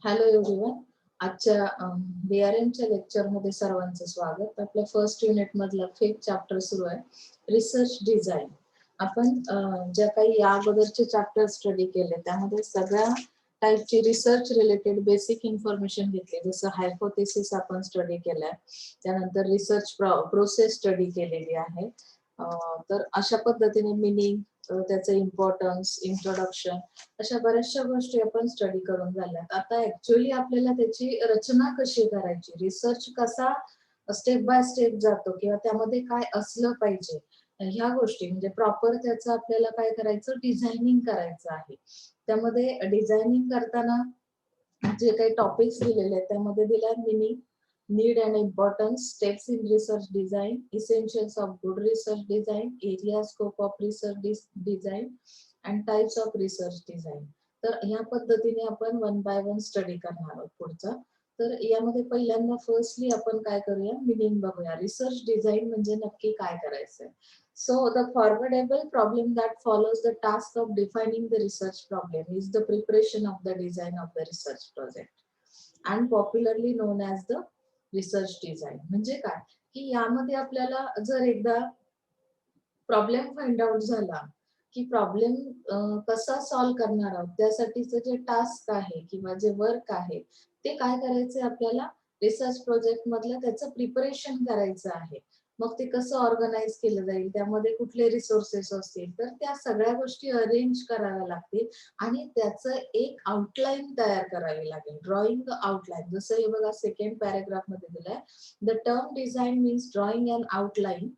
Hello everyone. आजच्या बीआरएमच्या लेक्चरमध्ये सर्वांचं स्वागत. आपल्या फर्स्ट युनिट मधला 5th चॅप्टर सुरू आहे, रिसर्च डिझाईन. आपण ज्या काही या अगोदरचे चॅप्टर स्टडी केले त्यामध्ये सगळ्या टाईपची रिसर्च रिलेटेड बेसिक इन्फॉर्मेशन घेतली. जसं हायपोथेसिस आपण स्टडी केलाय, त्यानंतर रिसर्च प्रोसेस स्टडी केलेली आहे. तर अशा पद्धतीने मिनिंग, त्याचं इम्पॉर्टन्स, इंट्रोडक्शन, अशा बऱ्याचशा गोष्टी आपण स्टडी करून झाल्यात. आता ऍक्च्युअली आपल्याला त्याची रचना कशी करायची, रिसर्च कसा स्टेप बाय स्टेप जातो किंवा त्यामध्ये काय असलं पाहिजे, ह्या गोष्टी म्हणजे प्रॉपर त्याचं आपल्याला काय करायचं, डिझायनिंग करायचं आहे. त्यामध्ये डिझायनिंग करताना जे काही टॉपिक्स दिलेले आहेत त्यामध्ये दिला meaning, need and importance, steps in research design, essentials of good research design, area scope of research design and types of research design. तर ह्या पद्धतीने आपण वन बाय वन स्टडी करणार आहोत पुढचा. तर यामध्ये पहिल्यांदा फर्स्टली आपण काय करूया, मिनिंग बघूया. रिसर्च डिझाईन म्हणजे नक्की काय करायचंय. So the formidable problem that follows the task of defining the research problem is the preparation of the design of the research project and popularly known as the research design. म्हणजे काय की यामध्ये आपल्याला जर एकदा प्रॉब्लेम फाइंड आउट झाला की problem कसा सॉल्व्ह करणार आहोत, त्यासाठीचं जे टास्क आहे किंवा जे वर्क आहे ते काय करायचंय आपल्याला, रिसर्च प्रोजेक्ट मधलं त्याचं प्रिपरेशन करायचं आहे. मग ते कसं ऑर्गनाइज केलं जाईल, त्यामध्ये कुठले रिसोर्सेस असतील, तर त्या सगळ्या गोष्टी अरेंज कराव्या लागतील आणि त्याचं एक आउटलाईन तयार करावी लागेल, ड्रॉइंग आउटलाईन. जसं हे बघा सेकंड पॅराग्राफ मध्ये दिलंय, the term design means drawing an outline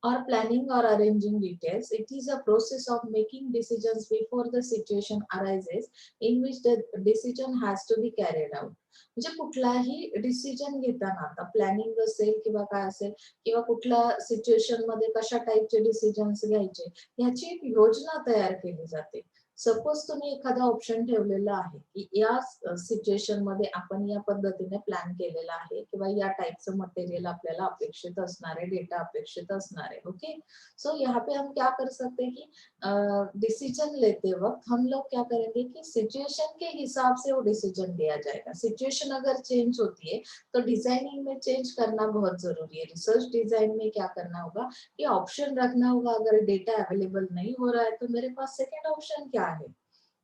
or planning or arranging details. It is a process of making decisions before the situation arises in which the decision has to be carried out. म्हणजे कुठलाही decision घेताना, आता planning असेल किंवा काय असेल किंवा कुठल्या सिच्युएशन मध्ये कशा टाईपचे डिसिजन्स घ्यायचे, याची एक योजना तयार केली जाते. सपोज तुम्ही एखादा ऑप्शन ठेवलेला आहे की या सिच्युएशन मध्ये आपण या पद्धतीने प्लॅन केलेला आहे किंवा या टाइपचं मटेरियल आपल्याला अपेक्षित असणार आहे, डेटा अपेक्षित असणार है. ओके, सो यहाँ पे हम क्या कर सकते हैं कि डिसीजन लेते वक्त हम लोग क्या करेंगे कि सिचुएशन के हिसाब से वो डिसीजन लिया जाएगा. सिचुएशन अगर चेंज होती है तो डिजाइनिंग में चेंज करना बहुत जरूरी है. रिसर्च डिजाइन में क्या करना होगा कि ऑप्शन रखना होगा, अगर डेटा अवेलेबल नहीं हो रहा है तो मेरे पास सेकेंड ऑप्शन क्या है,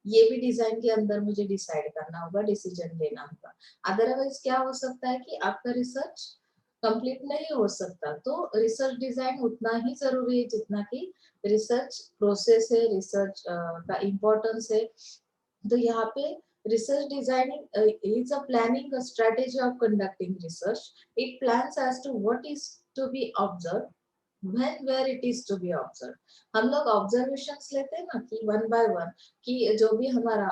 ये भी डिजाइन के अंदर मुझे डिसाइड करना होगा, डिसीजन लेना होगा. अदरवाइज क्या हो सकता है कि आपका रिसर्च कंप्लीट नहीं हो सकता. तो रिसर्च डिजाइन उतना ही जरूरी है जितना कि रिसर्च प्रोसेस है, रिसर्च का इम्पोर्टेंस है. तो यहाँ पे research designing is a planning, a strategy of conducting research. It plans as to what is to be observe, when where it is to be observed. हम लोग ऑब्जर्वेशंस लेते हैं ना कि वन बाय वन, कि जो भी हमारा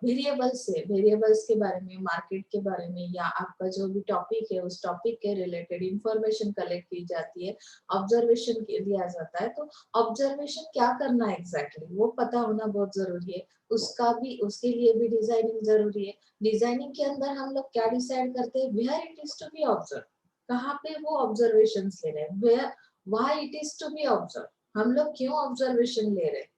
वेरिएबल्स है, वेरिएबल्स के बारे में, मार्केट के बारे में या आपका जो भी टॉपिक है उस टॉपिक के रिलेटेड इंफॉर्मेशन कलेक्ट की जाती है, ऑब्जर्वेशन लिया जाता है. तो ऑब्जर्वेशन क्या करना है एग्जैक्टली वो पता होना बहुत जरूरी है. उसका भी, उसके लिए भी डिजाइनिंग जरूरी है. डिजाइनिंग के अंदर हम लोग क्या डिसाइड करते हैं, where it is to be observe, कहाँ पे वो ऑब्जर्वेशन ले रहे हैं, where why it is to be observed, हम लोग क्यों ऑब्जर्वेशन ले रहे हैं,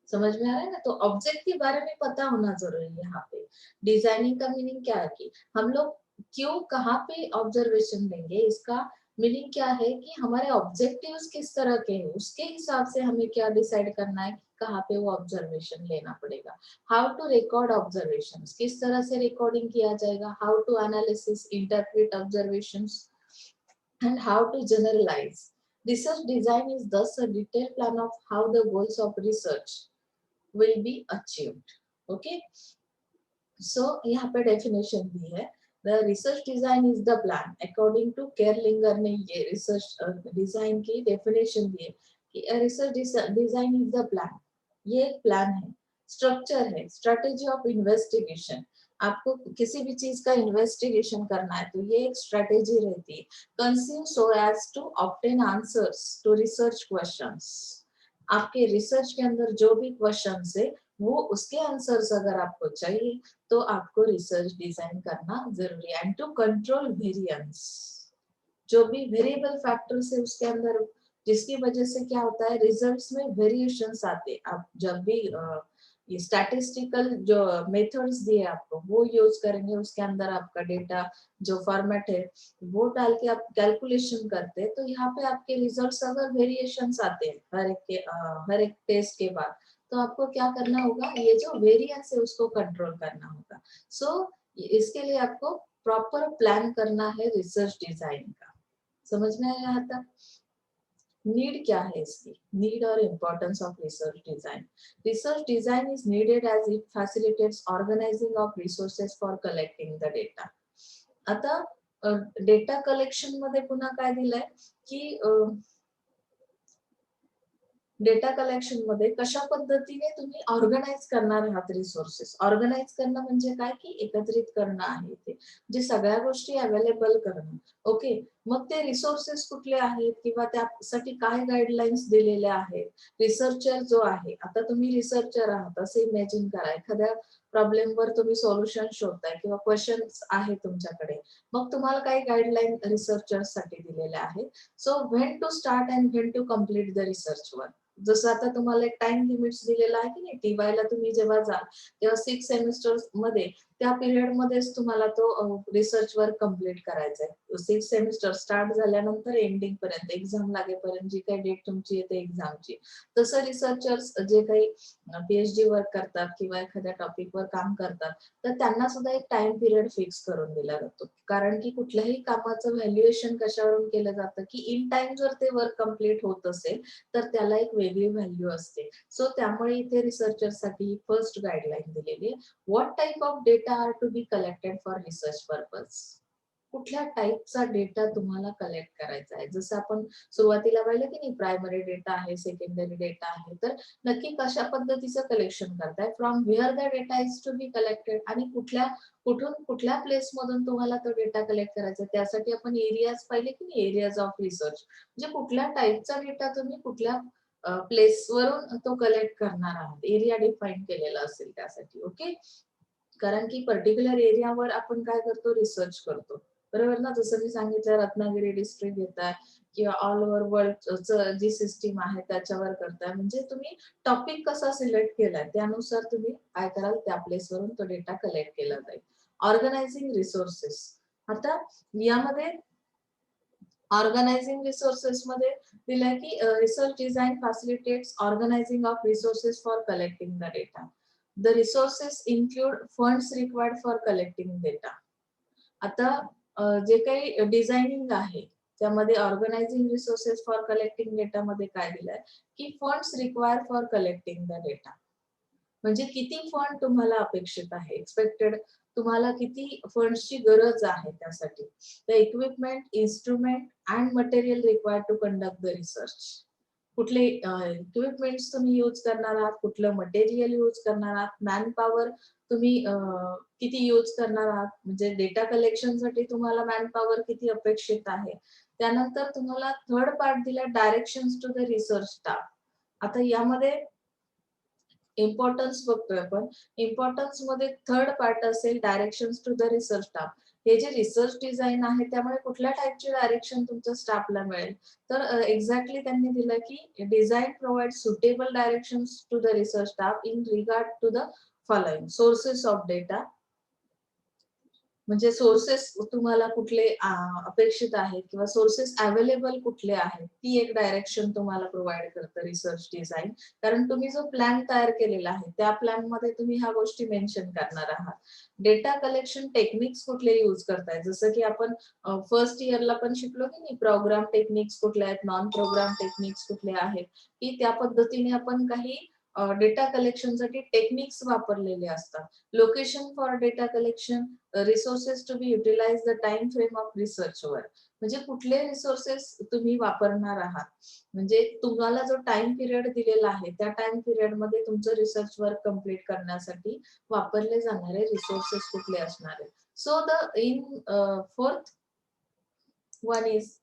समझ में आ रहा है ना. तो ऑब्जेक्ट के बारे में पता होना जरूरी है. यहाँ पे डिजाइनिंग का मीनिंग क्या है कि हम लोग क्यों कहाँ पे ऑब्जर्वेशन लेंगे, इसका मीनिंग क्या है कि हमारे ऑब्जेक्टिव्स किस तरह के हैं, उसके हिसाब से हमें क्या डिसाइड करना है कि कहाँ पे वो ऑब्जर्वेशन लेना पड़ेगा. हाउ टू रिकॉर्ड ऑब्जर्वेशन, किस तरह से रिकॉर्डिंग किया जाएगा, how to analysis interpret observation and how to generalize. Research design is thus a detailed plan of how the goals of research will be achieved. Okay, so यहाँ पे definition दी है. The research design is the plan. According to Kerlinger ने ये research design की definition दी है कि a research design is the plan. ये एक plan है, structure है, strategy of investigation. आपको किसी भी चीज का इन्वेस्टिगेशन करना है तो ये एक स्ट्रेटेजी रहती है. Conceive so as to obtain answers to research questions. आपके रिसर्च के अंदर जो भी क्वेश्चंस है वो उसके आंसर्स अगर आपको चाहिए तो आपको रिसर्च डिजाइन करना जरूरी है. एंड टू कंट्रोल वेरिएंस, जो भी वेरिएबल फैक्टर्स है उसके अंदर, जिसकी वजह से क्या होता है रिजल्ट्स में वेरिएशंस आते हैं. आप जब भी ये स्टैटिस्टिकल जो मेथड्स दिए आपको वो यूज करेंगे, उसके अंदर आपका डेटा जो फॉर्मेट है वो डाल के आप कैलकुलेशन करते हैं, तो यहाँ पे आपके रिजल्ट्स अगर वेरिएशंस आते हैं हर एक टेस्ट के बाद, तो आपको क्या करना होगा, ये जो वेरिएंस है उसको कंट्रोल करना होगा। सो इसके लिए आपको प्रॉपर प्लान करना है रिसर्च डिजाइन का। समझ में आया यहाँ तक? नीड क्या है इसकी? नीड और importance of research design. Research design is needed as it facilitates organizing of resources for collecting the data. आता डेटा कलेक्शन मध्ये पुन्हा काय दिलंय की डेटा कलेक्शन मध्ये कशा पद्धतीने तुम्ही ऑर्गनाइज करणार आहात रिसोर्सेस। ऑर्गनाइज करणं म्हणजे काय की एकत्रित करणं आहे ते, जे सगळ्या गोष्टी अवेलेबल करणं। ओके, मग ते रिसोर्सेस कुठले आहेत किंवा त्यासाठी काय गाईडलाईन्स दिलेल्या आहेत। रिसर्चर जो आहे, आता तुम्ही रिसर्चर आहात असे इमॅजिन करा, एखाद्या प्रॉब्लेमवर तुम्ही सोल्युशन शोधताय किंवा क्वेश्चन्स आहे तुमच्याकडे, मग तुम्हाला काही गाईडलाईन रिसर्चर्स साठी दिलेल्या आहेत। So when to start and when to complete the research work. जसं आता तुम्हाला एक टाइम लिमिट्स दिलेला आहे की नाही, टीवायला तुम्ही जेव्हा जाल तेव्हा 6 सेमिस्टर्स मध्ये त्या पिरियड मध्येच तुम्हाला तो रिसर्च वर्क कम्प्लीट करायचा आहे। 6 सेमिस्टर स्टार्ट झाल्यानंतर एंडिंग पर्यंत, एक्झाम लागेपर्यंत जी काही डेट तुमची येते एक्झामची, तसं रिसर्चर्स जे काही पीएचडी वर्क करतात किंवा एखाद्या टॉपिकवर काम करतात, तर त्यांना सुद्धा एक टाइम पिरियड फिक्स करून दिला जातो। कारण की कुठल्याही कामाचं व्हॅल्युएशन कशावरून केलं जातं की इन टाइम जर ते वर्क कम्प्लीट होत असेल तर त्याला एक वेगळी व्हॅल्यू असते। सो त्यामुळे इथे रिसर्चरसाठी फर्स्ट गाईडलाईन दिलेली आहे, what type of data are to be collected for research purpose. कुठल्या टाईपचा डेटा तुम्हाला कलेक्ट करायचा आहे। जसं आपण सुरुवातीला पाहिलं की नाही, प्रायमरी डेटा आहे, सेकंडरी डेटा आहे, तर नक्की कशा पद्धतीचं कलेक्शन करताय, from where the data is to be collected, आणि कुठून कुठल्या प्लेस मधून तुम्हाला तो डेटा कलेक्ट करायचा आहे। त्यासाठी आपण एरियाज पाहिले की नाही, एरियाज ऑफ रिसर्च, म्हणजे कुठल्या टाईपचा डेटा तुम्ही कुठल्या प्लेस वरून तो कलेक्ट करणार आहात, एरिया डिफाईन केलेला असेल त्यासाठी। ओके, कारण की पर्टिक्युलर एरियावर आपण काय करतो, रिसर्च करतो, बरोबर ना। जसं मी सांगितलं, रत्नागिरी डिस्ट्रिक्ट घेताय किंवा ऑल ओव्हर वर्ल्ड जी सिस्टीम आहे त्याच्यावर करताय, म्हणजे तुम्ही टॉपिक कसा सिलेक्ट केलाय त्यानुसार तुम्ही काय कराल, त्या प्लेसवरून तो डेटा कलेक्ट केला जाईल। ऑर्गनायझिंग रिसोर्सेस, आता यामध्ये ऑर्गनायझिंग रिसोर्सेस मध्ये दिलंय की research design facilitates organizing of resources for collecting the data. The resources include funds required for collecting data. आता जे काही डिझायनिंग आहे त्यामध्ये organizing resources for collecting data मध्ये काय दिलंय की funds require for collecting the data, म्हणजे किती फंड तुम्हाला अपेक्षित आहे, एक्सपेक्टेड तुम्हाला किती फंड्सची गरज आहे त्यासाठी। The equipment, instrument and material required to conduct the research. कुठले इक्विपमेंट्स तुम्ही यूज करणार आहात, कुठलं मटेरियल यूज करणार आहात, मॅन पॉवर तुम्ही किती यूज करणार आहात, म्हणजे डेटा कलेक्शन साठी तुम्हाला मॅन पॉवर किती अपेक्षित आहे। त्यानंतर तुम्हाला थर्ड पार्ट दिला, directions to the research staff. आता यामध्ये इम्पॉर्टन्स बघतोय आपण, इम्पॉर्टन्स मध्ये थर्ड पार्ट असेल directions to the research staff. हे जे रिसर्च डिझाइन आहे त्यामुळे कुठल्या टाईपचे डायरेक्शन तुमच्या स्टाफला मिळेल, तर एक्झॅक्टली त्यांनी दिलं की design provide suitable directions to the research staff in regard to the following sources of data, म्हणजे सोर्सेस तुम्हाला कुठले अपेक्षित आहेत किंवा सोर्सेस अवेलेबल कुठले आहेत, ती एक डायरेक्शन तुम्हाला प्रोव्हाइड करतं रिसर्च डिझाइन। कारण तुम्ही जो प्लॅन तयार केलेला आहे त्या प्लॅन मध्ये तुम्ही ह्या गोष्टी मेन्शन करणार आहात। डेटा कलेक्शन टेक्निक्स कुठले यूज करताय, जसं की आपण फर्स्ट इयरला पण शिकलो की नाही, प्रोग्राम टेक्निक्स कुठले आहेत, नॉन प्रोग्राम टेक्निक्स कुठले आहेत, की त्या पद्धतीने आपण काही डेटा कलेक्शन साठी टेक्निक्स वापरलेले असतात। Location for data collection, resources to be utilize the time frame of research work, म्हणजे कुठले रिसोर्सेस तुम्ही वापरणार आहात, म्हणजे तुम्हाला जो टाइम पिरियड दिलेला आहे त्या टाइम पिरियड मध्ये तुमचं रिसर्च वर्क कम्प्लीट करण्यासाठी वापरले जाणारे रिसोर्सेस कुठले असणार आहेत। So the in fourth one is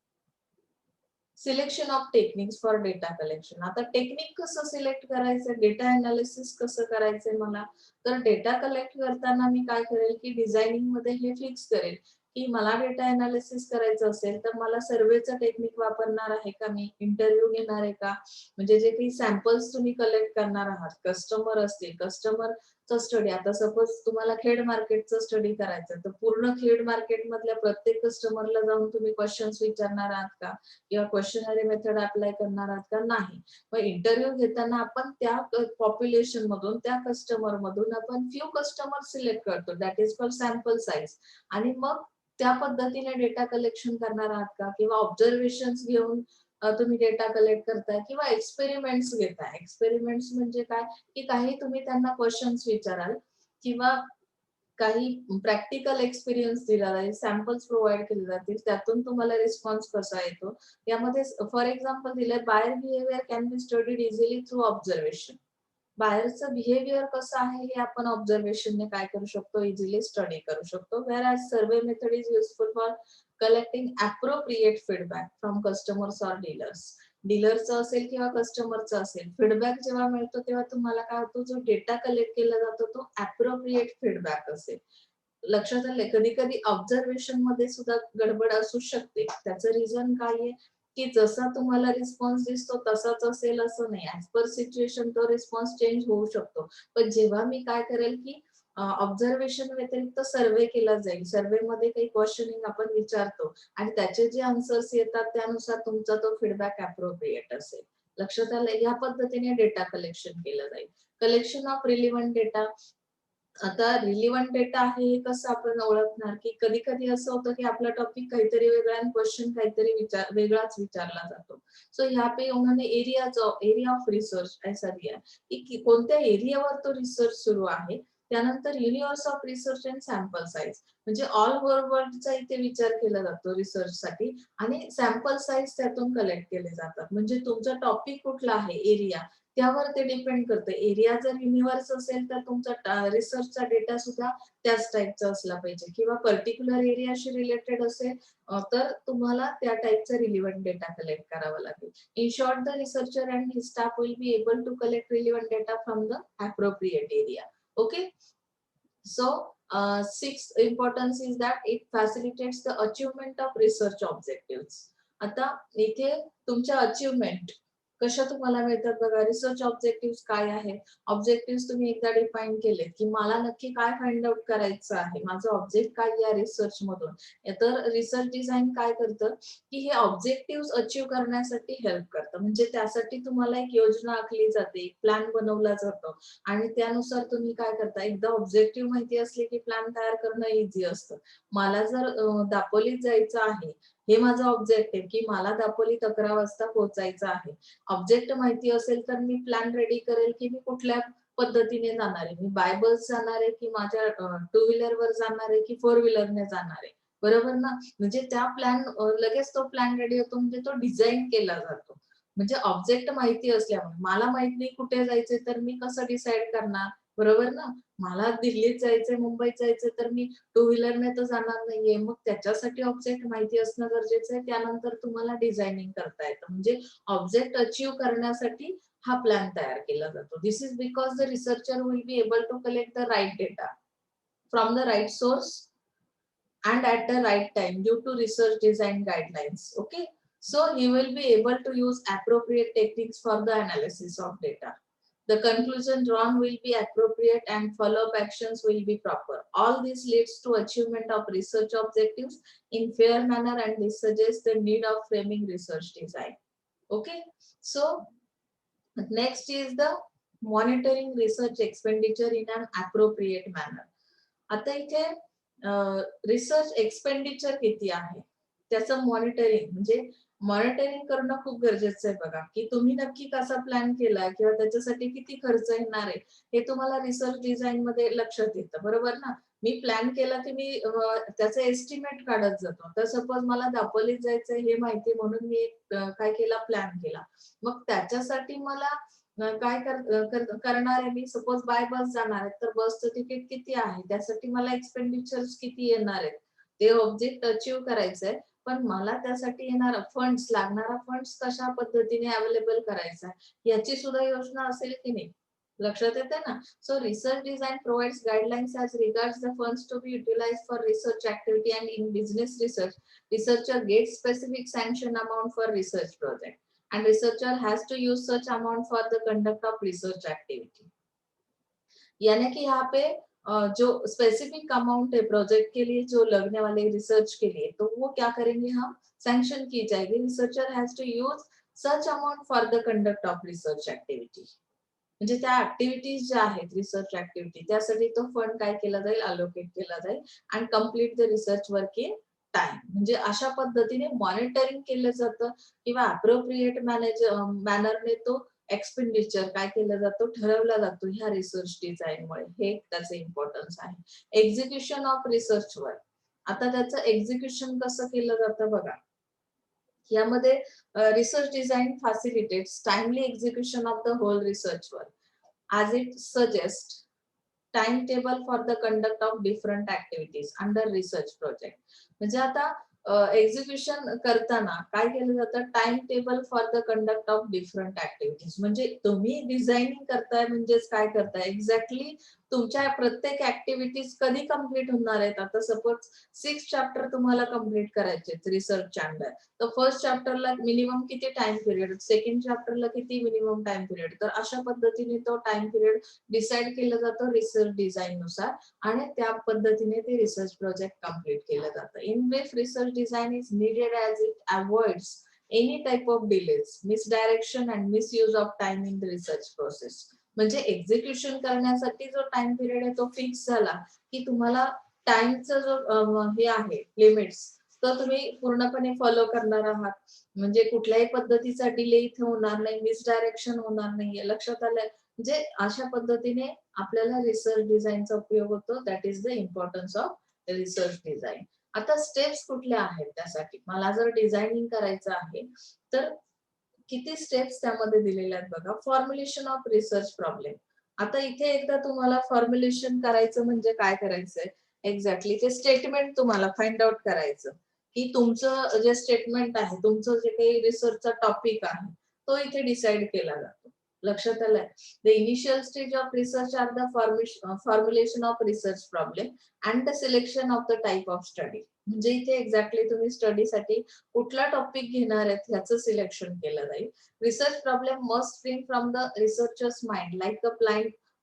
selection of techniques for data collection. आता टेक्निक कसं सिलेक्ट करायचं, डेटा अनालिसिस कसं करायचंय मला, तर डेटा कलेक्ट करताना मी काय करेल की डिझायनिंग मध्ये हे फिक्स करेल की मला डेटा अनालिसिस करायचं असेल तर मला सर्वेचं टेक्निक वापरणार आहे का, मी इंटरव्ह्यू घेणार आहे का, म्हणजे जे काही सॅम्पल्स तुम्ही कलेक्ट करणार आहात, कस्टमर असतील, कस्टमरचा स्टडी, आता सपोज तुम्हाला खेड मार्केटचा स्टडी करायचा तर पूर्ण खेड मार्केट मधल्या प्रत्येक कस्टमरला जाऊन तुम्ही क्वेश्चन्स विचारणार आहात का, किंवा क्वेश्चनरी मेथड अप्लाय करणार आहात का, नाही. मग इंटरव्ह्यू घेताना आपण त्या पॉप्युलेशन मधून, त्या कस्टमर मधून आपण फ्यू कस्टमर सिलेक्ट करतो, that is called sample size. आणि मग त्या पद्धतीने डेटा कलेक्शन करणार आहात का, किंवा ऑब्झर्वेशन्स घेऊन तुम्ही डेटा कलेक्ट करताय, किंवा एक्सपेरिमेंट्स घेताय. एक्सपेरिमेंट्स म्हणजे काय, की काही तुम्ही त्यांना क्वेश्चन्स विचाराल किंवा काही प्रॅक्टिकल एक्सपिरियन्स दिला जाईल, सॅम्पल्स प्रोव्हाइड केले जातील, त्यातून तुम्हाला रिस्पॉन्स कसा येतो. यामध्ये फॉर एक्झाम्पल दिलंय, buyer behaviour can be studied easily through observation. बाहेरचं बिहेवियर कसं आहे हे आपण ऑब्झर्वेशनने काय करू शकतो, इझिली स्टडी करू शकतो. Whereas survey method is useful for collecting appropriate feedback from customers or dealers. डीलरचं असेल किंवा कस्टमरचं असेल, फीडबॅक जेव्हा मिळतो तेव्हा तुम्हाला काय होतो, जो डेटा कलेक्ट केला जातो तो ऍप्रोप्रिएट फीडबॅक असेल. लक्षात आलंय, कधी कधी ऑब्झर्वेशन मध्ये सुद्धा गडबड असू शकते. त्याचं रिझन काय आहे, की जसा तुम्हाला रिस्पॉन्स दिसतो तसाच असेल असं नाही, ऍज पर सिच्युएशन तो रिस्पॉन्स चेंज होऊ शकतो. पण जेव्हा मी काय करेल, की ऑब्झर्वेशन व्यतिरिक्त सर्वे केला जाईल, सर्वे मध्ये काही क्वेश्चनिंग आपण विचारतो आणि त्याचे जे आन्सर्स येतात त्यानुसार तुमचा तो फीडबॅक अप्रोप्रिएट असेल. लक्षात आलं, या पद्धतीने डेटा कलेक्शन केलं जाईल. Collection of relevant data. आता रिलिव्हंट डेटा आहे हे कसं आपण ओळखणार, की कधी कधी असं होतं की आपला टॉपिक काहीतरी वेगळा आणि क्वेश्चन काहीतरी वेगळाच विचारला जातो. सो यहाँ पे उन्होंने एरिया ऑफ रिसर्च ऐसा दिया, की कोणत्या एरियावर तो रिसर्च सुरू आहे. त्यानंतर universe of research and sample size, म्हणजे ऑल वर्ल्डचा इथे विचार केला जातो रिसर्च साठी, आणि सॅम्पल साईज त्यातून कलेक्ट केले जातात. म्हणजे तुमचा टॉपिक कुठला आहे, एरिया, त्यावर ते डिपेंड करतं. एरिया जर युनिव्हर्स असेल तर तुमचा रिसर्चचा डेटा सुद्धा त्याच टाईपचा असला पाहिजे, किंवा पर्टिक्युलर एरियाशी रिलेटेड असेल तर तुम्हाला त्या टाईपचा रिलिव्हंट डेटा कलेक्ट करावा लागेल. In short, the researcher and his staff will be able to collect relevant data from the appropriate area. Okay. So, sixth importance is that it facilitates the achievement of research objectives. आता इथे तुमच्या achievement कशा तुम्हाला मिळतात बघा. Research objective काय आहे, objective तुम्ही एकदा डिफाईन केले, की मला नक्की काय फाइंड आउट करायचं आहे, माझं ऑब्जेक्ट काय या रिसर्च मधून. तर रिसर्च डिझाईन काय करतं, की हे ऑब्जेक्टिव्ह अचीव्ह करण्यासाठी हेल्प करतं. म्हणजे त्यासाठी तुम्हाला एक योजना आखली जाते, एक प्लॅन बनवला जातो, आणि त्यानुसार तुम्ही काय करता, एकदा ऑब्जेक्टिव्ह माहिती असले की प्लॅन तयार करणं इझी असतं. मला जर दापोलीत जायचं आहे, हे माझं ऑब्जेक्टिव्ह, की मला दापोलीत 11 वाजता पोहोचायचं आहे. ऑब्जेक्ट माहिती असेल तर मी प्लॅन रेडी करेल, की मी कुठल्या पद्धतीने जाणार आहे, मी बाय बस जाणार आहे, की माझ्या टू व्हीलरवर जाणार आहे, की फोर व्हीलरने जाणार आहे. बरोबर ना. म्हणजे त्या प्लॅन लगेच तो प्लॅन रेडी होतो, म्हणजे तो डिझाईन केला जातो. म्हणजे ऑब्जेक्ट माहिती असल्यामुळे, मला माहित नाही कुठे जायचंय तर मी कसं डिसाईड करणार, बरोबर ना. मला दिल्लीत जायचंय, मुंबईत जायचंय तर मी टू व्हीलरने तर जाणार नाहीये. मग त्याच्यासाठी ऑब्जेक्ट माहिती असणं गरजेचं आहे. त्यानंतर तुम्हाला डिझायनिंग करता येतं. म्हणजे ऑब्जेक्ट अचीव्ह करण्यासाठी हा प्लॅन तयार केला जातो. This is because the researcher will be able to collect the right data from the right source and at the right time due to research design guidelines. Okay. So he will be able to use appropriate techniques for the analysis of data. The conclusion drawn will be appropriate and follow-up actions will be proper. All this leads to achievement of research objectives in fair manner, and this suggests the need of framing research design. Okay. So next is the monitoring research expenditure in an appropriate manner. आता इथे research expenditure किती आहे त्याचं monitoring, म्हणजे monitoring करणं खूप गरजेचं आहे बघा, की तुम्ही नक्की कसा प्लॅन केला किंवा त्याच्यासाठी किती खर्च येणार आहे हे तुम्हाला रिसर्च डिझाईन मध्ये लक्षात येतं, बरोबर ना. मी प्लॅन केला की मी त्याचं एस्टिमेट काढत जातो. तर सपोज मला दापोलीत जायचंय हे माहिती म्हणून मी काय केला, प्लॅन केला. मग त्याच्यासाठी मला काय करणार आहे मी, सपोज बाय बस जाणार आहे तर बसचं तिकीट किती आहे, त्यासाठी मला एक्सपेंडिचर्स किती येणार आहेत, ते ऑब्जेक्ट अचीव्ह करायचंय. पण मला त्यासाठी येणारा फंड्स, लागणारा फंड्स कशा पद्धतीने अवेलेबल करायचा याची सुद्धा योजना असेल की नाही. लक्षात येते ना. So research design provides guidelines as regards the funds to be utilized for research activity and in business research. Researcher gets specific sanction amount for research project and researcher has to use such amount for the conduct of research activity. यानी कि यहाँ पे जो specific amount है project के लिए जो लगने वाले research के लिए, तो वो क्या करेंगे हम, सैंक्शन की जाएगी. Researcher has to use such amount for the conduct of research activity. म्हणजे त्या ऍक्टिव्हिटीज ज्या आहेत रिसर्च ऍक्टिव्हिटी त्यासाठी तो फंड काय केला जाईल, अलोकेट केला जाईल and complete the research work in time. म्हणजे अशा पद्धतीने मॉनिटरिंग केलं जातं किंवा अप्रोप्रिएट मॅनरने तो एक्सपेंडिचर काय केलं जातो, ठरवला जातो ह्या रिसर्च डिझाईनमुळे. हे त्याचं इम्पॉर्टन्स आहे. Execution of research work. आता त्याचं एक्झिक्युशन कसं केलं जातं बघा. यामध्ये research design facilitates timely execution of the whole research work as it suggests timetable for the conduct of different activities under research project. म्हणजे आता एक्झिक्युशन करताना काय केलं जातं, time table for the conduct of different activities. म्हणजे तुम्ही designing करताय म्हणजेच काय करताय, एक्झॅक्टली तुमच्या प्रत्येक ऍक्टिव्हिटीज कधी कम्प्लीट होणार आहेत. आता सपोज 6 चॅप्टर तुम्हाला कम्प्लीट करायचे रिसर्च अंडर, तर फर्स्ट चॅप्टरला मिनिमम किती टाइम पिरियड, सेकंड चॅप्टरला किती मिनिमम टाइम पिरियड. तर अशा पद्धतीने तो टाइम पिरियड डिसाइड केलं जातं रिसर्च डिझाईन नुसार आणि त्या पद्धतीने ते रिसर्च प्रोजेक्ट कम्प्लीट केलं जातं. In brief, research design is needed as it avoids any type of delays, misdirection and misuse of time in the research process. म्हणजे एक्झिक्युशन करण्यासाठी जो टाइम पिरियड आहे तो फिक्स झाला की तुम्हाला टाइमचा जो हे आहे लिमिट्स, तर तुम्ही पूर्णपणे फॉलो करणार आहात. म्हणजे कुठल्याही पद्धतीचा डिले इथे होणार नाही, मिसडायरेक्शन होणार नाहीये. लक्षात आलंय. म्हणजे अशा पद्धतीने आपल्याला रिसर्च डिझाईनचा उपयोग होतो. That is the importance of research design. आता स्टेप्स कुठल्या आहेत त्यासाठी, मला जर डिझायनिंग करायचं आहे तर किती स्टेप्स त्यामध्ये दिलेल्या आहेत बघा. Formulation of research problem. आता इथे एकदा तुम्हाला फॉर्म्युलेशन करायचं म्हणजे काय करायचंय, एक्झॅक्टली ते स्टेटमेंट तुम्हाला फाइंड आउट करायचं की तुमचं जे स्टेटमेंट आहे, तुमचं जे काही रिसर्चचा टॉपिक आहे तो इथे डिसाइड केला जातो. लक्षात आलंय. The initial stage of research are the formulation of research problem and the selection of the type of study. म्हणजे इथे एक्झॅक्टली तुम्ही स्टडीसाठी कुठला टॉपिक घेणार आहेत ह्याचं सिलेक्शन केलं जाईल. Research problem must spring from the researchers mind like a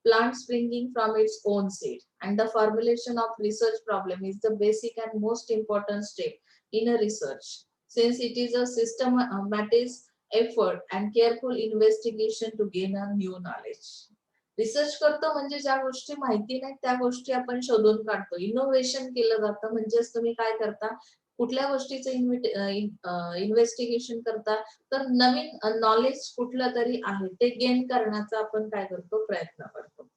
plant springing from its own seed, and the formulation of research problem is the basic and most important step in a research since it is a systematic effort and careful investigation to gain a new knowledge. Research करतो म्हणजे ज्या गोष्टी माहिती नाहीत त्या गोष्टी आपण शोधून काढतो. इनोव्हेशन केलं जातं. म्हणजेच तुम्ही काय करता, कुठल्या गोष्टीचं इन्व्हेस्टिगेशन करता, तर नवीन नॉलेज कुठलं तरी आहे ते गेन करण्याचा आपण काय करतो, प्रयत्न करतो.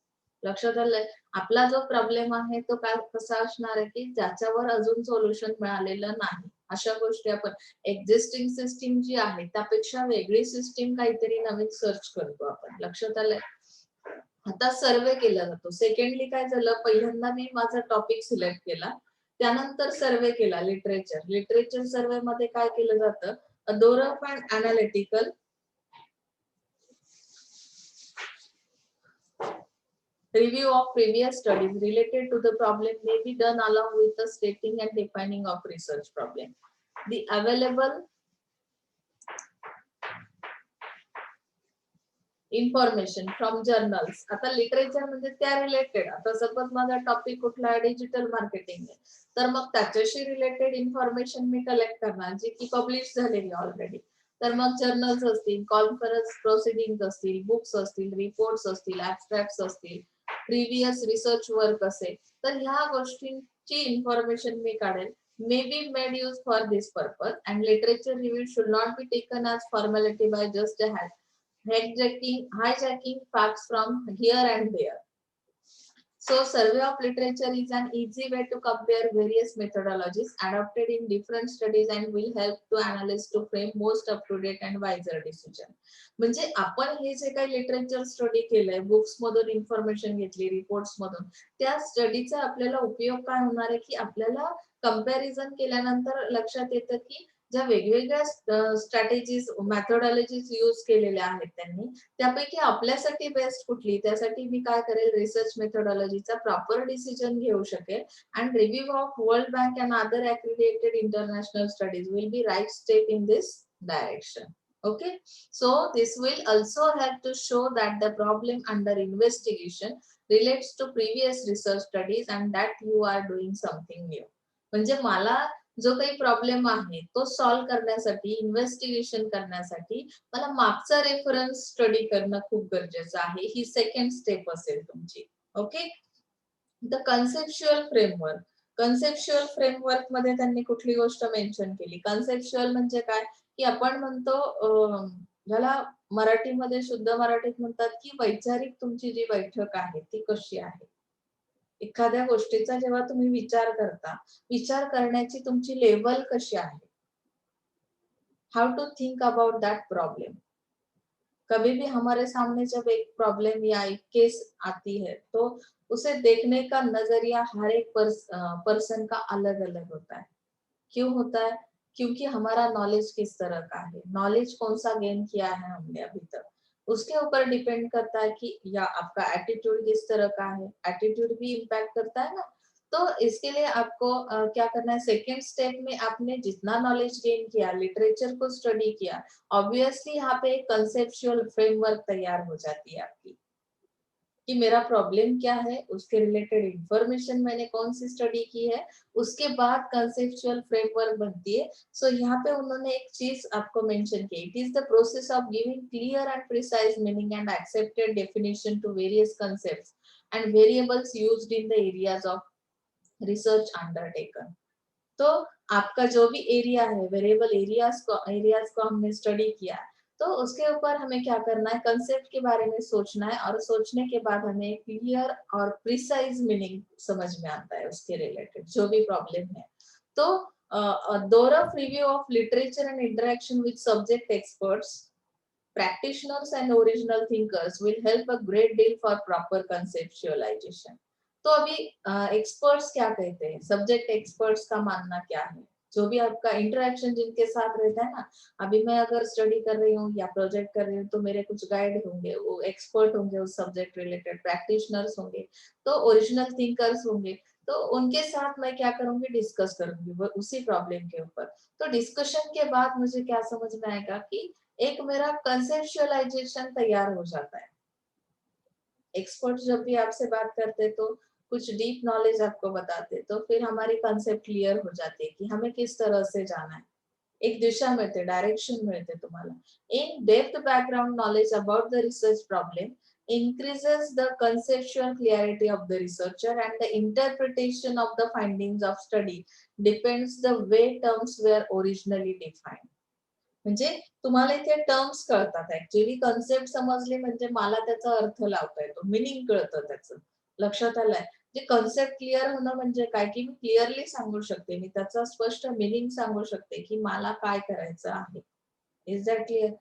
लक्षात आलंय. आपला जो प्रॉब्लेम आहे तो काय कसा असणार आहे की ज्याच्यावर अजून सोल्युशन मिळालेलं नाही, अशा गोष्टी आपण एक्झिस्टिंग सिस्टीम जी आहे त्यापेक्षा वेगळी सिस्टीम काहीतरी नवीन सर्च करतो आपण. लक्षात आलंय. आता सर्वे केला जातो. सेकंडली काय झालं, पहिल्यांदा मी माझा टॉपिक सिलेक्ट केला, त्यानंतर सर्वे केला. लिटरेचर सर्वे मध्ये काय केलं जातं, a thorough and analytical review of previous studies related to the problem may be done along with the stating and defining of research problem. The available information from journals. आता literature म्हणजे त्या related, आता suppose माझा topic कुठला आहे, digital marketing आहे, तर मग त्याच्याशी रिलेटेड इन्फॉर्मेशन मी कलेक्ट करणार जी की पब्लिश झालेली ऑलरेडी. तर मग जर्नल्स असतील, कॉन्फरन्स प्रोसिडिंग असतील, बुक्स असतील, रिपोर्ट्स असतील, ऍब्स्ट्रॅक्ट्स असतील, प्रिव्हियस रिसर्च वर्क असेल, तर ह्या गोष्टींची इन्फॉर्मेशन मी काढेल. May be made use for this purpose and literature review should not be taken as formality by just a hijacking facts from here and there. So survey of literature is an easy way to compare various methodologies adopted in different studies and will help to analyze to frame most up to date and wiser decision. म्हणजे आपण हे जे काही literature study केलंय, books मधून information घेतली, reports मधून, त्या स्टडीचा आपल्याला उपयोग काय होणार आहे की आपल्याला कंपॅरिझन केल्यानंतर लक्षात येतं की ज्या वेगवेगळ्या स्ट्रॅटेजीज मेथोडॉलॉजीज यूज केलेल्या आहेत त्यांनी, त्यापैकी आपल्यासाठी बेस्ट कुठली, त्यासाठी मी काय करेल, रिसर्च मेथोडॉलॉजीचा प्रॉपर डिसिजन घेऊ शकेल. And review of World Bank and other accredited international studies will be right step in this direction. Okay, so this will also help to show that the problem under investigation relates to previous research studies and that you are doing something new. म्हणजे मला जो काही problem आहे तो solve करण्यासाठी, investigation करण्यासाठी मला मागचा रेफरन्स स्टडी करणं खूप गरजेचं आहे. ही सेकंड स्टेप असेल तुमची. Okay, the conceptual framework. Conceptual framework मध्ये त्यांनी कुठली गोष्ट मेन्शन केली? कन्सेप्च्युअल म्हणजे काय, की आपण म्हणतो ज्याला मराठीमध्ये शुद्ध मराठीत म्हणतात की वैचारिक तुमची जी बैठक आहे ती कशी आहे. एखाद्या गोष्टीचा जेव्हा तुम्ही विचार करता, विचार करण्याची तुमची लेवल कशी आहे. How to think about that problem. कभी भी हमारे सामने जब एक प्रॉब्लम या एक केस आती है तो उसे देखने का नजरिया हर एक पर्सन का अलग अलग होता है. क्यों होता है? क्योंकि हमारा नॉलेज किस तरह का है, नॉलेज कौन सा गेन किया है हमने अभी तक, उसके ऊपर डिपेंड करता है कि या आपका एटीट्यूड किस तरह का है. एटीट्यूड भी इम्पैक्ट करता है ना. तो इसके लिए आपको क्या करना है, सेकेंड स्टेप में आपने जितना नॉलेज गेन किया, लिटरेचर को स्टडी किया, ऑब्वियसली यहाँ पे एक कंसेप्चुअल फ्रेमवर्क तैयार हो जाती है आपकी कि मेरा प्रॉब्लम क्या है, उसके रिलेटेड इंफॉर्मेशन मैंने कौन सी स्टडी की है, उसके बाद कंसेप्चुअल फ्रेमवर्क बनती है. सो यहाँ पे उन्होंने एक चीज आपको मेंशन की, it is the process of giving clear and precise meaning and accepted definition to various concepts and variables used in the areas of research undertaken. तो आपका जो भी एरिया है, वेरिएबल एरियाज को हमने स्टडी किया, तो उसके ऊपर हमें क्या करना है, कंसेप्ट के बारे में सोचना है और सोचने के बाद हमें क्लियर और प्रिसाइज मीनिंग समझ में आता है उसके रिलेटेड जो भी प्रॉब्लम है. तो thorough review of literature and interaction with subject experts, practitioners and original thinkers will help a great deal for proper conceptualization. तो अभी एक्सपर्ट्स क्या कहते हैं, सब्जेक्ट एक्सपर्ट्स का मानना क्या है, जो भी आपका इंटरेक्शन जिनके साथ रहता है ना. अभी मैं अगर स्टडी कर रही हूँ या प्रोजेक्ट कर रही हूँ तो मेरे कुछ गाइड होंगे, वो एक्सपर्ट होंगे उस सब्जेक्ट रिलेटेड, प्रैक्टिशनर्स होंगे, तो ओरिजिनल थिंकर्स होंगे. तो उनके साथ मैं क्या करूंगी, डिस्कस करूंगी वो उसी प्रॉब्लम के ऊपर. तो डिस्कशन के बाद मुझे क्या समझ में आएगा कि एक मेरा कंसेप्चुअलाइजेशन तैयार हो जाता है. एक्सपर्ट जब भी आपसे बात करते तो कुछ डीप नॉलेज आपको बताते, तो फिर हमारी कंसेप्ट क्लियर हो जाती है कि हमें किस तरह से जाना है. एक दिशा मिळते, डायरेक्शन मिळते तुम्हाला. In depth background knowledge about the research problem increases the conceptual clarity of the researcher and the interpretation of the findings of study depends the way terms were originally defined. म्हणजे तुम्हाला इथे terms कळतात, actually concept समजली म्हणजे मला त्याचा अर्थ लावता येतो, मिनिंग कळतं त्याचं. लक्षात आलंय? जे कन्सेप्ट क्लिअर होणं म्हणजे काय, की मी क्लिअरली सांगू शकते, मी त्याचा स्पष्ट मिनिंग सांगू शकते की मला काय करायचं आहे. Is that clear?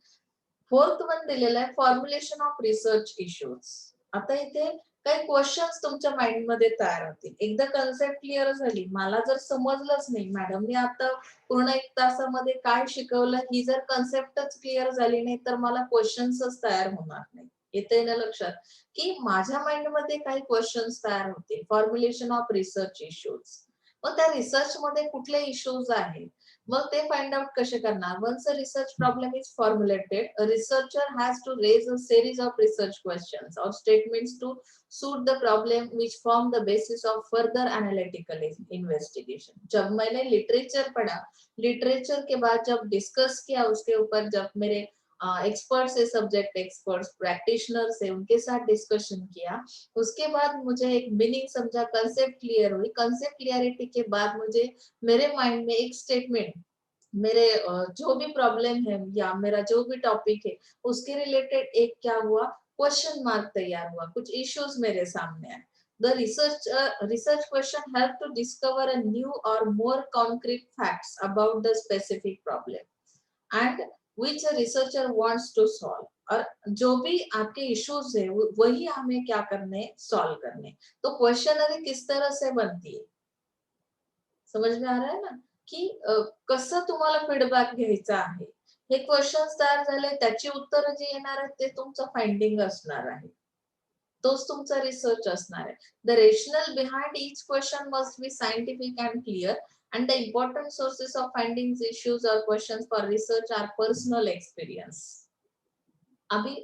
Fourth one दिलेलं आहे, फॉर्म्युलेशन ऑफ रिसर्च इश्यूज. आता इथे काही क्वेश्चन्स तुमच्या माइंड मध्ये तयार होतील. एकदा कन्सेप्ट क्लिअर झाली, मला जर समजलंच नाही, मॅडमने आता पूर्ण 1 तासामध्ये काय शिकवलं ही जर कन्सेप्टच क्लिअर झाली नाही तर मला क्वेश्चन्सच तयार होणार नाही. येतंय ना लक्षात, की माझ्या माइंड मध्ये काही क्वेश्चन्स तयार होतील. Formulation of research issues. मग त्या रिसर्च मध्ये कुठले इश्यूज आहेत, मग ते फाइंड आउट कसे करणार. Once a research problem is formulated, a researcher has to raise a series of research questions or statements to suit the problem which form the basis of further analytical investigation. जब मैंने literature पढ़ा, literature के बाद जब discuss KIA उसके ऊपर, जब मेरे experts है, subject experts, practitioners है, उनके साथ डिस्कशन किया, उसके बाद मुझे एक मीनिंग समझा, कंसेप्ट क्लियर हुई. कंसेप्ट क्लियरिटी के बाद मुझे मेरे माइंड में एक स्टेटमेंट, मेरे जो भी प्रॉब्लम है या मेरा जो भी टॉपिक है उसके रिलेटेड एक क्या हुआ, क्वेश्चन मार्क तैयार हुआ, कुछ इश्यूज मेरे सामने आए. The research question helped to discover a new or more concrete facts about the specific problem and which a researcher wants to solve. और जो भी आपके इश्यूज है वही हमें क्या करने, सॉल्व करने. तो क्वेश्चनरी किस तरह से बनती है, समझ में आ रहा है ना. की कसं तुम्हाला फीडबॅक घ्यायचा आहे. हे क्वेश्चन्स तयार झाले, त्याची उत्तरं जी येणार आहेत ते तुमचं फाइंडिंग असणार आहे. तोच तुमचा रिसर्च असणार आहे. The rational behind each question must be scientific and clear and the important sources of findings issues or questions for research are personal experience. अभी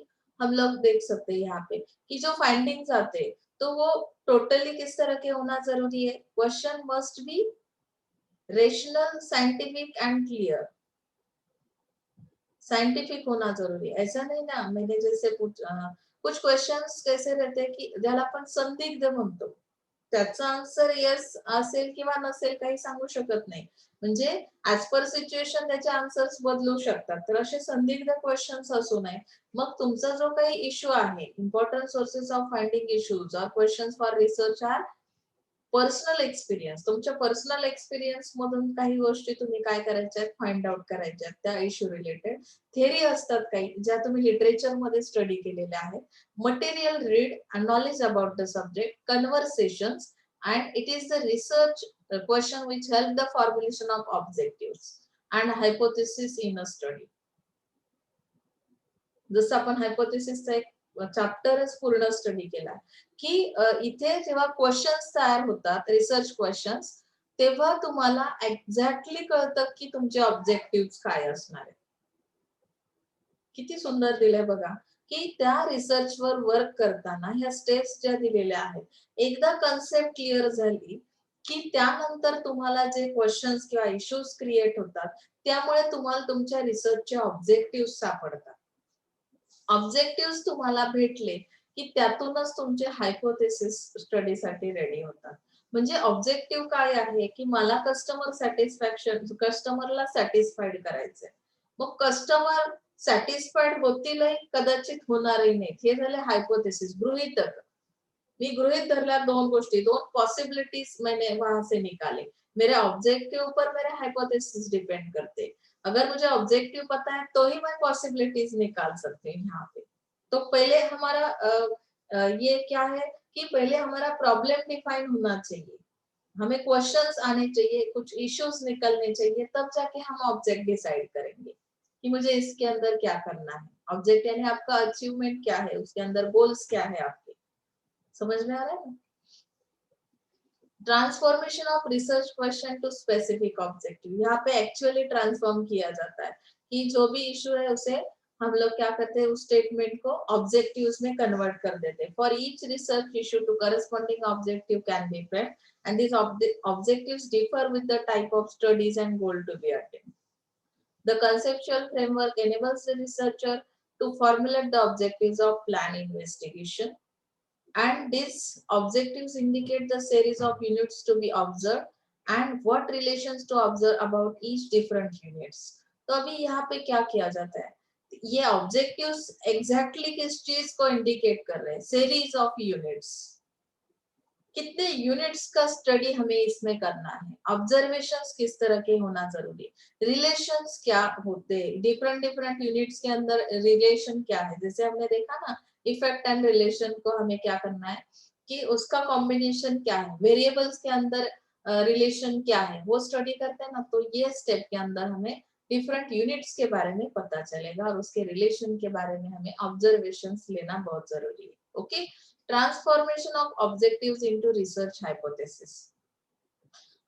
हम लोग देख सकते हैं यहाँ पे कि जो फाइंडिंग्स आते हैं तो वो टोटली किस तरह के होना जरूरी है. Question must be rational, scientific end clear. Scientific होना जरूरी है. ऐसा नहीं ना, मैंने जैसे कुछ क्वेश्चन्स कैसे रहते हैं की ज्याला आपण संदिग्ध म्हणतो, त्याचा आन्सर येस असेल किंवा नसेल काही सांगू शकत नाही. म्हणजे ऍज पर सिच्युएशन त्याचे आन्सर्स बदलू शकतात. तर असे संदिग्ध क्वेश्चन्स असू नये. मग तुमचा जो काही इश्यू आहे, important sources of finding issues or questions for research are personal experience. तुमच्या पर्सनल एक्सपिरियन्स मधून काही गोष्टी तुम्ही काय करायच्या आहेत, फाइंड आउट करायच्या आहेत त्या इश्यू रिलेटेड. थेअरी असतात काही ज्या तुम्ही लिटरेचर मध्ये स्टडी केलेल्या आहेत. Material read and knowledge about the subject, conversations and it is the research question which help the formulation of objective and hypothesis in a study. जसं आपण हायपोथेसिसचा एक चॅप्टरच पूर्ण स्टडी केला की इथे जेव्हा क्वेश्चन्स तयार होतात, रिसर्च क्वेश्चन्स, तेव्हा तुम्हाला एक्झॅक्टली कळतं की तुमचे ऑब्जेक्टिव्ह काय असणार आहे. किती सुंदर दिलंय बघा की त्या रिसर्च वर वर्क करताना ह्या स्टेप्स ज्या दिलेल्या आहेत, एकदा कन्सेप्ट क्लिअर झाली की त्यानंतर तुम्हाला जे क्वेश्चन्स किंवा इश्यूज क्रिएट होतात, त्यामुळे तुम्हाला तुमच्या रिसर्चचे ऑब्जेक्टिव्ह सापडतात. ऑब्जेक्टिव्ह तुम्हाला भेटले की त्यातूनच तुमचे हायपोथेसिस स्टडीसाठी रेडी होतात. म्हणजे ऑब्जेक्टिव्ह काय आहे की मला कस्टमर सॅटिस्फॅक्शन, कस्टमरला सॅटिस्फाईड करायचंय. मग कस्टमर सॅटिस्फाईड होतीलही, कदाचित होणारही नाही. हे झाले हायपोथेसिस, गृहीतक. मी गृहित धरल्या दोन गोष्टी, दोन पॉसिबिलिटीज मैंने वहां से निकाले. मेरे ऑब्जेक्टिव पर मेरे हाइपोथेसिस डिपेंड करते. अगर मुझे ऑब्जेक्टिव पता है तो ही मैं पॉसिबिलिटीज निकाल सकती हूँ यहाँ पे. तो पहले हमारा ये क्या है कि पहले हमारा प्रॉब्लम डिफाइन होना चाहिए, हमें क्वेश्चंस आने चाहिए, कुछ इश्यूज निकलने चाहिए, तब जाके हम ऑब्जेक्ट डिसाइड करेंगे कि मुझे इसके अंदर क्या करना है. ऑब्जेक्ट यानी आपका अचीवमेंट क्या है, उसके अंदर गोल्स क्या है आपके. समझ में आ रहा है ना. Transformation of research question to specific objective. यहाँ पे एक्चुअली ट्रांसफॉर्म किया जाता है कि जो भी इश्यू है उसे हम लोग क्या करते हैं, उस स्टेटमेंट को ऑब्जेक्टिव्स में कन्वर्ट कर देते हैं. For each research issue to corresponding objective can be frame and these objectives differ with the type of studies and goal to be attained. The conceptual framework enables the researcher to formulate the objectives of plan investigation, and these objectives indicate the series of units to be observed and what relations to observe about each different units. तो अभी यहाँ पे क्या KIA जाता है, ये objectives exactly किस चीज को indicate कर रहे हैं, सीरीज ऑफ यूनिट्स. कितने यूनिट्स का स्टडी हमें इसमें करना है, ऑब्जर्वेशंस किस तरह के होना जरूरी है, रिलेशंस क्या होते हैं, डिफरेंट डिफरेंट यूनिट्स के अंदर रिलेशन क्या है. जैसे हमने देखा ना, इफेक्ट एंड रिलेशन को हमें क्या करना है कि उसका कॉम्बिनेशन क्या है, वेरिएबल्स के अंदर रिलेशन क्या है, वो स्टडी करते हैं ना. तो ये स्टेप के अंदर हमें डिफरेंट यूनिट्स के बारे में पता चलेगा और उसके रिलेशन के बारे में हमें ऑब्जर्वेशंस लेना बहुत जरूरी है. Okay. Transformation of objective into research hypothesis.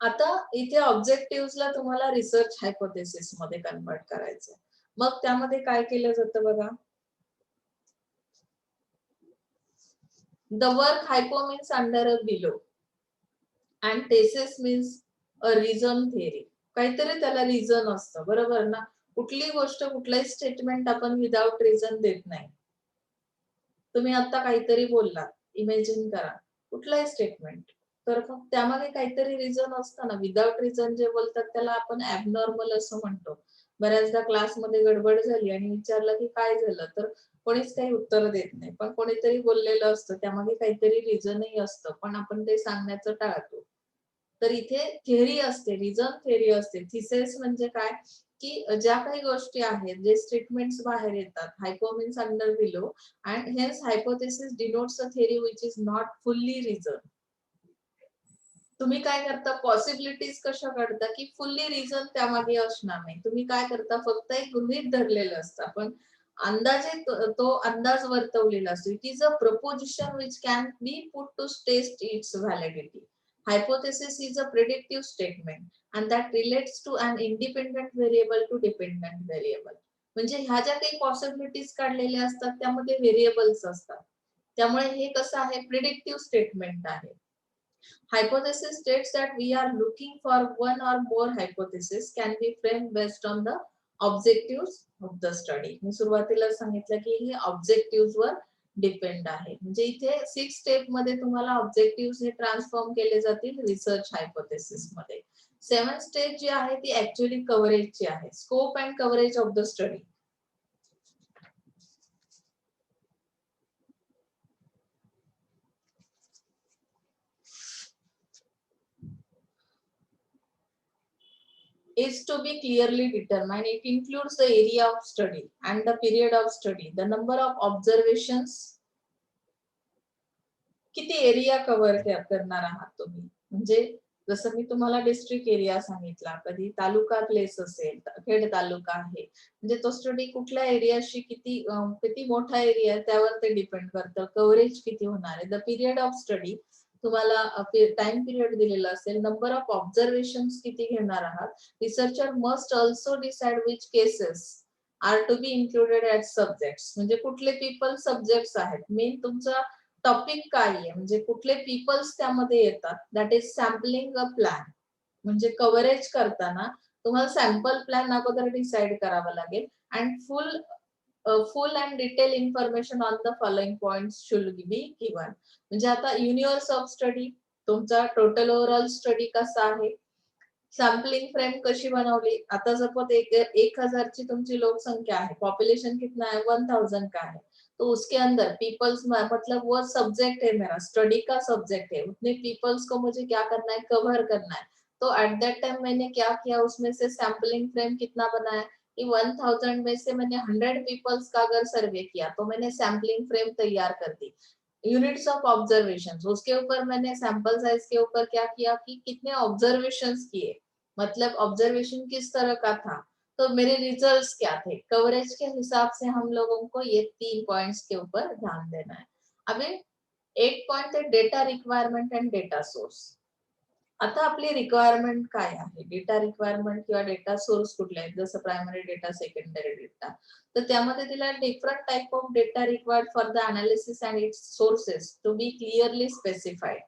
आता इथे ऑब्जेक्टिव्हला तुम्हाला रिसर्च हायपोथेसिस मध्ये कन्वर्ट करायचं. मग त्यामध्ये काय केलं जातं बघा. The word hypo means under a below and thesis means a reason theory. काहीतरी त्याला रिझन असतं, बरोबर ना. कुठली गोष्ट, कुठलाही स्टेटमेंट आपण विदाउट रिझन देत नाही. तुम्ही आता काहीतरी बोलला, इमॅजिन करा कुठलाही स्टेटमेंट, तर मग त्यामध्ये काहीतरी रिझन असतं ना. विदाउट रिझन जे बोलतात त्याला आपण ॲबनॉर्मल असं म्हणतो. बऱ्याचदा क्लासमध्ये गडबड झाली आणि विचारलं की काय झालं, तर कोणीच काही उत्तर देत नाही, पण कोणीतरी बोललेलं असतं, त्यामागे काहीतरी रिझनही असतं, पण आपण ते सांगण्याचं टाळतो. तर इथे थिअरी असते, रिझन थिअरी असते. थिसिस म्हणजे काय की ज्या काही गोष्टी आहेत, जे स्टेटमेंट्स बाहेर येतात, हायपो means under below and hence hypothesis denotes a theory which is not fully reasoned. तुम्ही काय करता, पॉसिबिलिटीज कशा काढता की फुल्ली रिझन त्यामागे असणार नाही. तुम्ही काय करता, फक्त एक गृहीत धरलेलं असतं, पण अंदाजे तो अंदाज वर्तवलेला असतो. It is a proposition which can be put to test its validity. Hypothesis is a predictive statement and that relates to an independent variable to dependent variable. म्हणजे ह्या ज्या काही पॉसिबिलिटीज काढलेल्या असतात त्यामध्ये व्हेरिएबल्स असतात. त्यामुळे हे कसं आहे, प्रिडिक्टिव्ह स्टेटमेंट आहे. Hypothesis states that we are looking for one or more hypotheses can be framed based on the objectives of the study. मी सुरुवातीला सांगितलं की हे ऑब्जेक्टिव्ह वर डिपेंड आहे. म्हणजे इथे 6 स्टेप मध्ये तुम्हाला ऑब्जेक्टिव्ह हे ट्रान्सफॉर्म केले जातील रिसर्च हायपोथेसिस मध्ये. 7 स्टेप जी आहे ती ऍक्च्युअली कव्हरेजची आहे. Scope and coverage of the study. is to be clearly determined. It includes the area of study and the period of study, the number of observations, किती area cover करणार आहात तुम्ही. म्हणजे जसं मी तुम्हाला डिस्ट्रिक्ट एरिया सांगितला, कधी तालुका प्लेस असेल, खेड तालुका आहे, म्हणजे तो स्टडी कुठल्या एरियाशी किती मोठा एरिया आहे त्यावर ते डिपेंड करतं. कव्हरेज किती होणार आहे, द पिरियड ऑफ स्टडी, तुम्हाला टाइम पिरियड दिलेला असेल, नंबर ऑफ ऑब्झर्वेशन किती घेणार आहात. Researcher must also decide which cases are to be included as subjects. म्हणजे कुठले पीपल सब्जेक्ट्स आहेत, मेन तुमचा टॉपिक काय आहे, म्हणजे कुठले पीपल्स त्यामध्ये येतात. That is sampling a plan. म्हणजे कव्हरेज करताना तुम्हाला सॅम्पल प्लॅन अगोदर डिसाइड करावा लागेल and full and detail information on the following points should be given. म्हणजे आता युनिवर्स ऑफ स्टडी, तुमचा टोटल ओव्हरऑल स्टडी कसा आहे, सॅम्पलिंग फ्रेम कशी बनवली. आता सपोज 1000 ची तुमची लोकसंख्या आहे, पॉप्युलेशन कितना है 1000 का है, तो उसके अंदर पीपल्स मतलब वो सब्जेक्ट है, मेरा स्टडी का सब्जेक्ट है, उतने पीपल्स को मुझे क्या करना है, कवर करना है. तो एट दैट टाइम मैंने क्या किया, उसमें से सैम्पलिंग फ्रेम कितना बनाया कि 1000 में से मैंने 100 पीपल्स का अगर सर्वे किया तो मैंने सैम्पलिंग फ्रेम तैयार कर दी. यूनिट्स ऑफ ऑब्जर्वेशन, उसके ऊपर मैंने सैंपल साइज के ऊपर क्या किया कि कितने ऑब्जर्वेशंस किए, मतलब ऑब्जर्वेशन किस तरह का था, तो मेरे रिजल्ट्स क्या थे. कवरेज के हिसाब से हम लोगों को ये 3 पॉइंट्स के ऊपर ध्यान देना है. अभी 1 पॉइंट है data requirement and data source. आता आपली रिक्वायरमेंट काय आहे, डेटा रिक्वायरमेंट किंवा डेटा सोर्स कुठले आहेत, जसं प्रायमरी डेटा, सेकंडरी डेटा. तर त्यामध्ये दिला different type of data required for the analysis and its sources to be clearly specified.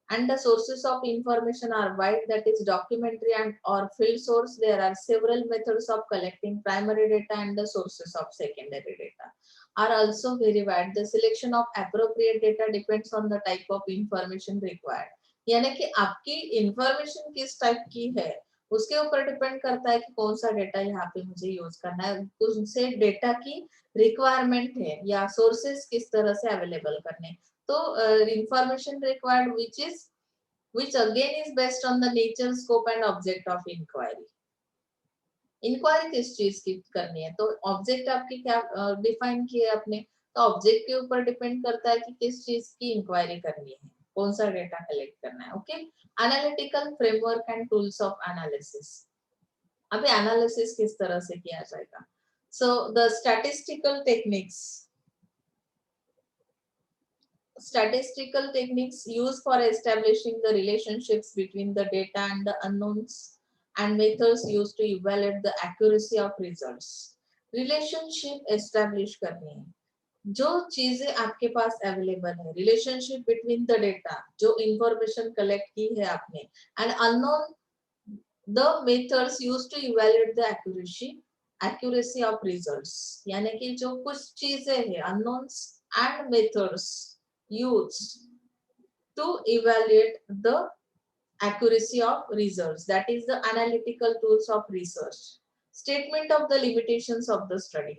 And the sources of information are wide, that is documentary and or field source. There are several methods of collecting primary data and the sources of secondary data are also very wide. The selection of appropriate data depends on the type of information required. यानी कि आपकी information किस type की है उसके ऊपर depend करता है कि कौन सा डेटा यहाँ पे मुझे यूज करना है. उनसे डेटा की रिक्वायरमेंट है या सोर्सेस किस तरह से अवेलेबल करने. तो information required which again is based on the nature, scope and object of inquiry. Inquiry किस चीज की करनी है, तो ऑब्जेक्ट आपकी क्या डिफाइन किए आपने, तो ऑब्जेक्ट के ऊपर डिपेंड करता है कि किस चीज की इंक्वायरी करनी है, कौन सा डेटा कलेक्ट करना है. Okay, analytical framework end tools of analysis. अभी एनालिसिस किस तरह से किया जाएगा. So the statistical techniques, statistical techniques used for establishing the relationships between the data and the unknowns and methods used to evaluate the accuracy of results. Relationship establish करनी है, जो चीजें आपके पास available है, relationship between the data, जो information collect की है आपने, and unknown the methods used to evaluate the accuracy of results. यानी कि जो कुछ चीजें हैं unknowns and methods used to evaluate the accuracy of results, that is the analytical tools of research. Statement of the limitations of the study.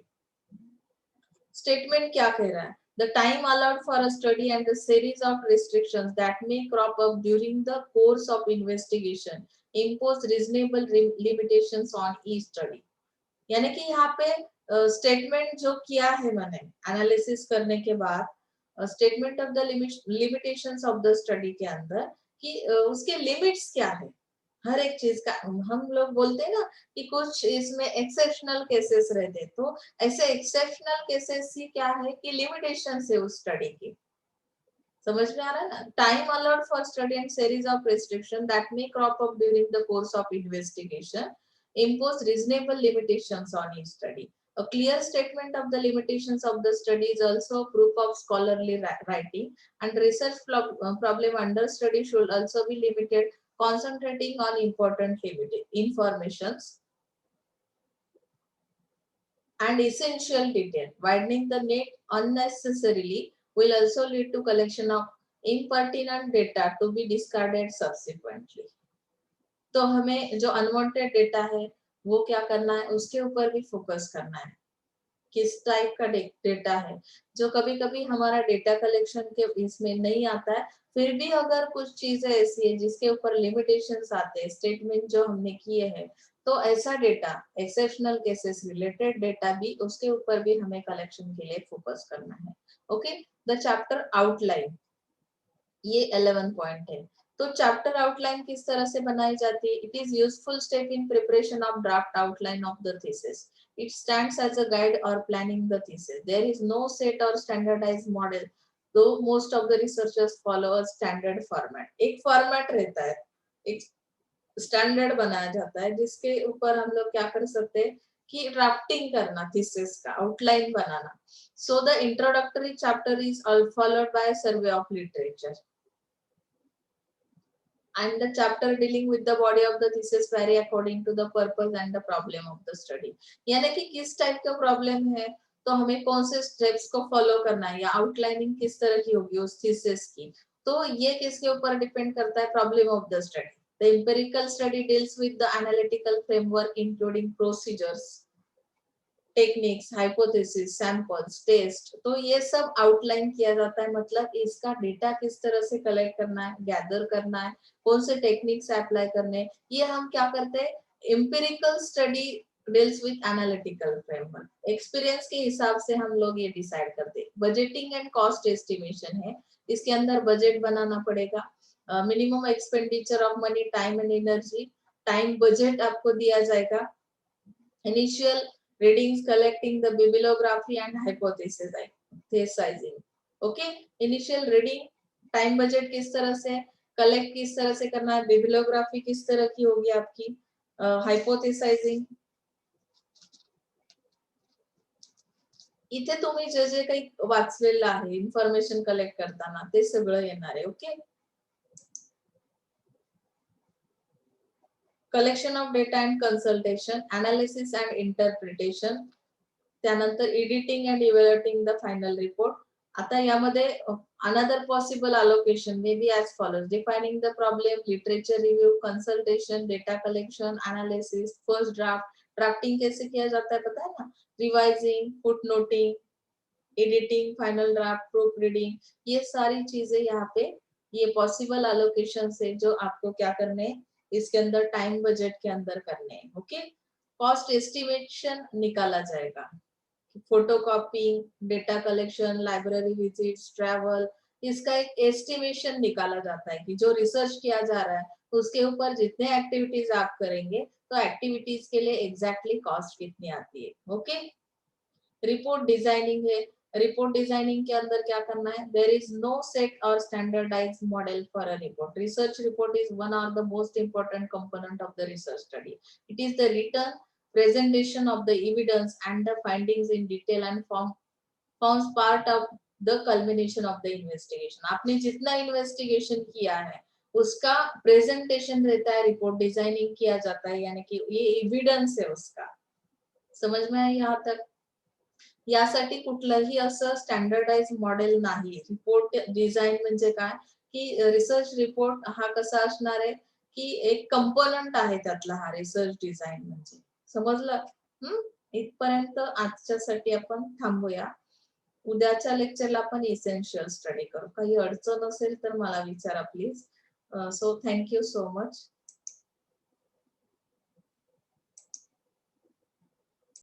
Statement क्या कह रहा है, the time allowed for a study and the series of restrictions that may crop up during the course of investigation impose reasonable limitations on each study. यानी कि यहाँ पे statement जो KIA है मैंने analysis करने के बाद, statement of the limitations of the study के अंदर कि उसके लिमिट्स क्या है, हर एक चीज का। हम लोग बोलते हैं ना कि कुछ इसमें एक्सेप्शनल केसेस रहते, तो ऐसे एक्सेप्शनल केसेस ही क्या है कि लिमिटेशन है उस स्टडी की। समझ में आ रहा है ना? Time allowed for study end series of restriction that may crop up during the course of investigation impose reasonable limitations on each study. A clear statement of the limitations of the study is also proof of scholarly writing, and research problem under study should also be limited, concentrating on important informations and essential detail. Widening the net unnecessarily will also lead to collection of impertinent data to be discarded subsequently. तो हमें जो unwanted data है वो क्या करना है, उसके ऊपर भी फोकस करना है। किस टाइप का डेटा है जो कभी कभी हमारा डेटा कलेक्शन के इसमें नहीं आता है, फिर भी अगर कुछ चीजें ऐसी है जिसके ऊपर लिमिटेशंस आते हैं, स्टेटमेंट जो हमने किए हैं, तो ऐसा data, exceptional cases related data भी, उसके ऊपर भी हमें कलेक्शन के लिए फोकस करना है। ओके, द चैप्टर आउटलाइन, ये 11 पॉइंट है। तो चैप्टर आउटलाइन किस तरह से बनाई जाती है? It is useful step in preparation of draft outline of the thesis. It stands as a guide or planning the thesis. There is no set or standardized model, though most of the researchers follow a standard format. एक format रहता है, एक standard बनाया जाता है जिसके ऊपर हम लोग क्या कर सकते हैं कि ड्राफ्टिंग करना, थीसिस का outline banana. So the introductory chapter is followed by a survey of literature. And the chapter dealing with the body of the thesis vary according to the purpose and the problem of the study. यानी कि किस type का problem है तो हमें कौन से steps को follow करना है, या आउटलाइनिंग किस तरह की होगी उस थीसिस की, तो ये किसके ऊपर डिपेंड करता है? Problem of the study. The empirical study deals with the analytical framework including procedures, techniques, hypothesis, samples, test, तो ये सब आउटलाइन किया जाता है. मतलब इसका डेटा किस तरह से कलेक्ट करना है, गैदर करना है, कौन से टेक्निक्स अप्लाई करने, ये हम क्या करते हैं? एम्पिरिकल स्टडी डील्स विद एनालिटिकल फ्रेमवर्क, एक्सपीरियंस के हिसाब से हम लोग ये डिसाइड करते हैं. बजटिंग एंड कॉस्ट एस्टिमेशन है, इसके अंदर बजट बनाना पड़ेगा. Minimum expenditure of money, time end energy, time budget आपको दिया जाएगा. Initial readings, collecting the bibliography and hypothesizing. Okay, initial reading, time budget किस तरह से, कलेक्ट किस तरह से करना है, बिब्लियोग्राफी किस तरह की होगी आपकी, हायपोथेसाइजिंग. इथे तुम्ही जे जे काही वाचलेलं आहे, इन्फॉर्मेशन कलेक्ट करताना ते सगळं येणार आहे. Okay, collection of data and consultation, analysis and interpretation, त्यानंतर editing and evaluating the final report. आता यामध्ये another possible allocation may be as follows: defining the problem, literature review, consultation, data collection, analysis, first draft. Drafting कैसे किया जाता है पता है ना? Revising, footnoting, editing, final draft, proof reading, ये सारी चीजें यहाँ पे ये पॉसिबल एलोकेशन से जो आपको क्या करने हैं इसके अंदर टाइम बजट के अंदर करने हैं. ओके, कॉस्ट एस्टिमेशन निकाला जाएगा. Photocopying, data collection, library visits, travel, इसका एक एस्टिमेशन निकाला जाता है कि जो रिसर्च किया जा रहा है उसके ऊपर जितने एक्टिविटीज आप करेंगे तो एक्टिविटीज के लिए एग्जैक्टली कॉस्ट कितनी आती है. ओके, रिपोर्ट डिजाइनिंग है. रिपोर्ट डिजाइनिंग के अंदर क्या करना है? देयर इज नो सेट और standardized model for a report. Research report is one of the most important component of the research study. It is the written presentation of the evidence and the findings in detail and forms part of the culmination of the investigation. आपने जितना investigation KIA है उसका presentation रहता है, report designing KIA जाता है, यानी कि ये एविडेंस है उसका. समझ में आहे यहाँ तक? यासाठी कुठलंही असं स्टँडर्डाइज मॉडेल नाही. रिपोर्ट डिझाईन म्हणजे काय की रिसर्च रिपोर्ट हा कसा असणार आहे की एक कंपोनंट आहे त्यातला हा रिसर्च डिझाईन म्हणजे. समजलं? इथपर्यंत आजच्यासाठी आपण थांबूया. उद्याच्या लेक्चरला आपण इसेन्शियल स्टडी करू. काही अडचण असेल तर मला विचारा please. So thank you so much.